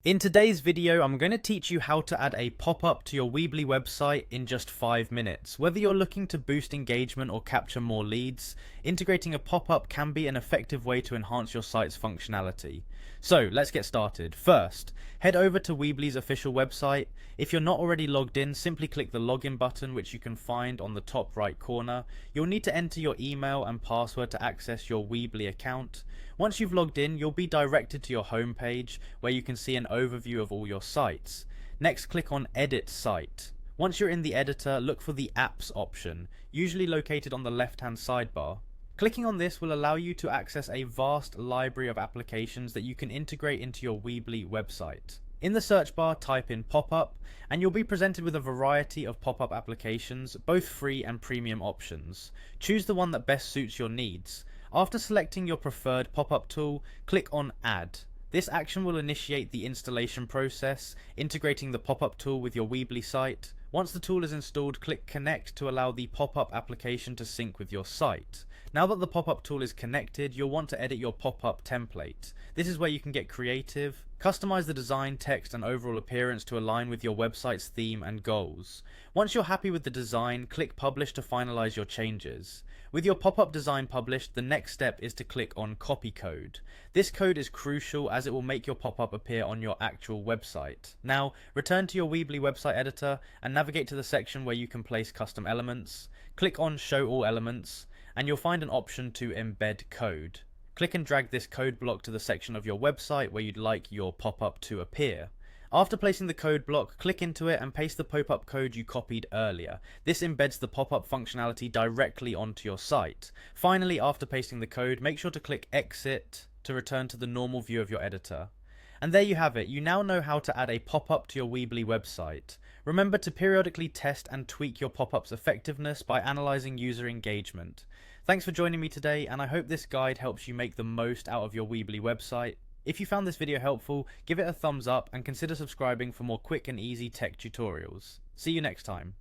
In today's video, I'm going to teach you how to add a pop-up to your Weebly website in just 5 minutes. Whether you're looking to boost engagement or capture more leads, integrating a pop-up can be an effective way to enhance your site's functionality. So let's get started. First, head over to Weebly's official website. If you're not already logged in, simply click the login button, which you can find on the top right corner. You'll need to enter your email and password to access your Weebly account. Once you've logged in, you'll be directed to your home page where you can see an overview of all your sites. Next, click on Edit Site. Once you're in the editor, look for the Apps option, usually located on the left-hand sidebar. Clicking on this will allow you to access a vast library of applications that you can integrate into your Weebly website. In the search bar, type in Popup, and you'll be presented with a variety of pop-up applications, both free and premium options. Choose the one that best suits your needs. After selecting your preferred pop-up tool, click on Add. This action will initiate the installation process, integrating the pop-up tool with your Weebly site. Once the tool is installed, click Connect to allow the pop-up application to sync with your site. Now that the pop-up tool is connected, you'll want to edit your pop-up template. This is where you can get creative, customize the design, text, and overall appearance to align with your website's theme and goals. Once you're happy with the design, click Publish to finalize your changes. With your pop-up design published, the next step is to click on Copy Code. This code is crucial as it will make your pop-up appear on your actual website. Now, return to your Weebly website editor and navigate to the section where you can place custom elements. Click on Show All Elements, and you'll find an option to embed code. Click and drag this code block to the section of your website where you'd like your pop-up to appear. After placing the code block, click into it and paste the pop-up code you copied earlier. This embeds the pop-up functionality directly onto your site. Finally, after pasting the code, make sure to click Exit to return to the normal view of your editor. And there you have it. You now know how to add a pop-up to your Weebly website. Remember to periodically test and tweak your pop-up's effectiveness by analyzing user engagement. Thanks for joining me today, and I hope this guide helps you make the most out of your Weebly website. If you found this video helpful, give it a thumbs up and consider subscribing for more quick and easy tech tutorials. See you next time.